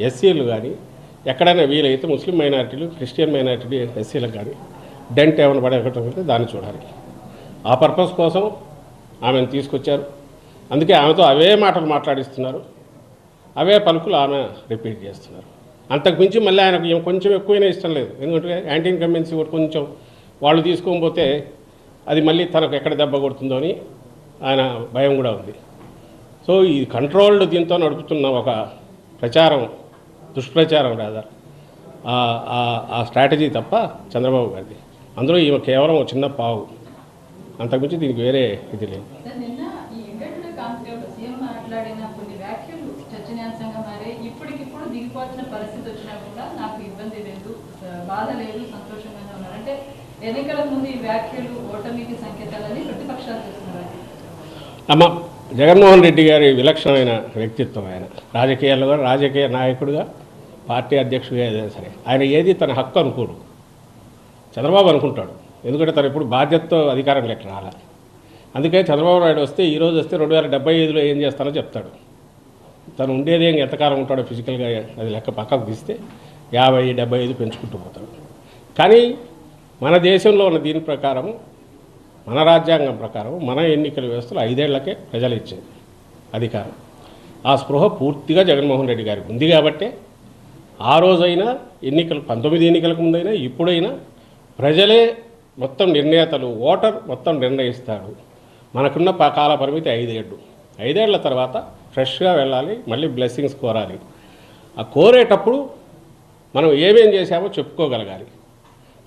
ఎస్సీలు కానీ ఎక్కడైనా వీలైతే ముస్లిం మైనారిటీలు, క్రిస్టియన్ మైనారిటీ ఎస్సీలకు కానీ డెంట్ ఏమైనా పడేటట్టు దాన్ని చూడాలి. ఆ పర్పస్ కోసం ఆమెను తీసుకొచ్చారు. అందుకే ఆమెతో అవే మాటలు మాట్లాడిస్తున్నారు, అవే పలుకులు ఆమె రిపీట్ చేస్తున్నారు. అంతకుమించి మళ్ళీ ఆయనకు కొంచెం ఎక్కువైనా ఇష్టం లేదు. ఎందుకంటే యాంటీ ఇన్కంబెన్సీ ఒకటి కొంచెం వాళ్ళు తీసుకోకపోతే అది మళ్ళీ తనకు ఎక్కడ దెబ్బ కొడుతుందో అని ఆయన భయం కూడా ఉంది. సో ఈ కంట్రోల్డ్ దీంతో నడుపుతున్న ఒక ప్రచారం, దుష్ప్రచారం రాదా ఆ స్ట్రాటజీ తప్ప చంద్రబాబు గారిది. అందులో ఈమె కేవలం ఒక చిన్న పావు, అంతకుమించి దీనికి వేరే ఇది లేదు. అమ్మ, జగన్మోహన్ రెడ్డి గారి విలక్షణమైన వ్యక్తిత్వం. ఆయన రాజకీయాల్లో రాజకీయ నాయకుడిగా, పార్టీ అధ్యక్షుడిగా ఏదైనా సరే ఆయన ఏది తన హక్కు అనుకోడు. చంద్రబాబు అనుకుంటాడు, ఎందుకంటే తను ఇప్పుడు బాధ్యతతో అధికారం లెక్క రాల. అందుకే చంద్రబాబు నాయుడు వస్తే ఈరోజు వస్తే 2075లో ఏం చేస్తానో చెప్తాడు. తను ఉండేది ఎంతకాలం ఉంటాడో ఫిజికల్గా అది లెక్క పక్కకు తీస్తే 50, 75 పెంచుకుంటూ పోతాడు. కానీ మన దేశంలో ఉన్న దీని ప్రకారం, మన రాజ్యాంగం ప్రకారం, మన ఎన్నికల వ్యవస్థలో 5 ఏళ్లకే ప్రజలు ఇచ్చేది అధికారం. ఆ స్పృహ పూర్తిగా జగన్మోహన్ రెడ్డి గారికి ఉంది కాబట్టే ఆ రోజైనా ఎన్నికలు 19 ఎన్నికలకు ముందైనా ఇప్పుడైనా ప్రజలే మొత్తం నిర్ణేతలు, ఓటర్ మొత్తం నిర్ణయిస్తాడు. మనకున్న కాల పరిమితి 5 ఏళ్ళు. 5 ఏళ్ల తర్వాత ఫ్రెష్గా వెళ్ళాలి, మళ్ళీ బ్లెస్సింగ్స్ కోరాలి. ఆ కోరేటప్పుడు మనం ఏమేం చేశామో చెప్పుకోగలగాలి.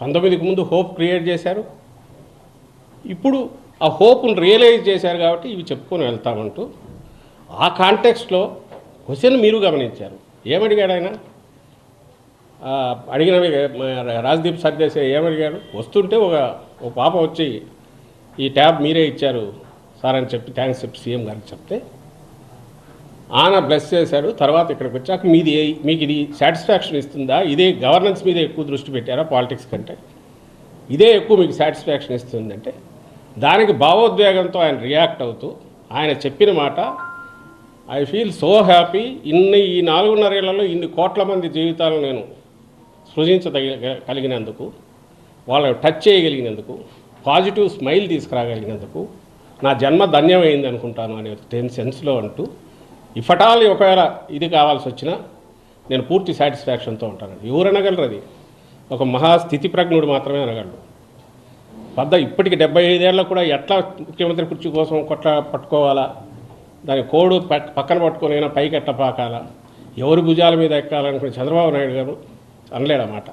19కి ముందు హోప్ క్రియేట్ చేశారు, ఇప్పుడు ఆ హోప్ను రియలైజ్ చేశారు కాబట్టి ఇవి చెప్పుకొని వెళ్తామంటూ ఆ కాంటెక్స్ట్లో క్వశ్చన్ మీరు గమనించారు. ఏమడిగాడు ఆయన? అడిగినవి రాజ్దీప్ సర్దేశాయ్ ఏమడిగాడు? వస్తుంటే ఒక పాప వచ్చి ఈ ట్యాబ్ మీరే ఇచ్చారు సార్ అని చెప్పి థ్యాంక్స్ చెప్పి సీఎం గారికి చెప్తే ఆయన బ్లెస్ చేశాడు. తర్వాత ఇక్కడికి వచ్చాక మీకు ఇది సాటిస్ఫాక్షన్ ఇస్తుందా? ఇదే గవర్నెన్స్ మీద ఎక్కువ దృష్టి పెట్టారా పాలిటిక్స్ కంటే? ఇదే ఎక్కువ మీకు సాటిస్ఫాక్షన్ ఇస్తుందంటే దానికి భావోద్వేగంతో ఆయన రియాక్ట్ అవుతూ ఆయన చెప్పిన మాట, ఐ ఫీల్ సో హ్యాపీ, ఈ 4.5 ఏళ్లలో ఇన్ని కోట్ల మంది జీవితాలను నేను సృజించగలిగినందుకు, వాళ్ళని టచ్ చేయగలిగినందుకు, పాజిటివ్ స్మైల్ తీసుకురాగలిగినందుకు నా జన్మ ధన్యమైంది అనుకుంటాను అనే 10 సెన్స్లో అంటూ, ఇఫటాల్ ఒకవేళ ఇది కావాల్సి వచ్చినా నేను పూర్తి సాటిస్ఫాక్షన్తో ఉంటాను. ఎవరు అనగలరు? అది ఒక మహాస్థితి ప్రజ్ఞుడు మాత్రమే అనగలడు. ఇప్పటికి 75 ఏళ్ళకు కూడా ఎట్లా ముఖ్యమంత్రి కుర్చీ కోసం పట్టుకోవాలా, దాని కోడు పక్కన పట్టుకొని అయినా పైకి ఎట్లా పాకాలా, ఎవరి భుజాల మీద ఎక్కాలనుకుని చంద్రబాబు నాయుడు గారు అనలేడు అన్నమాట.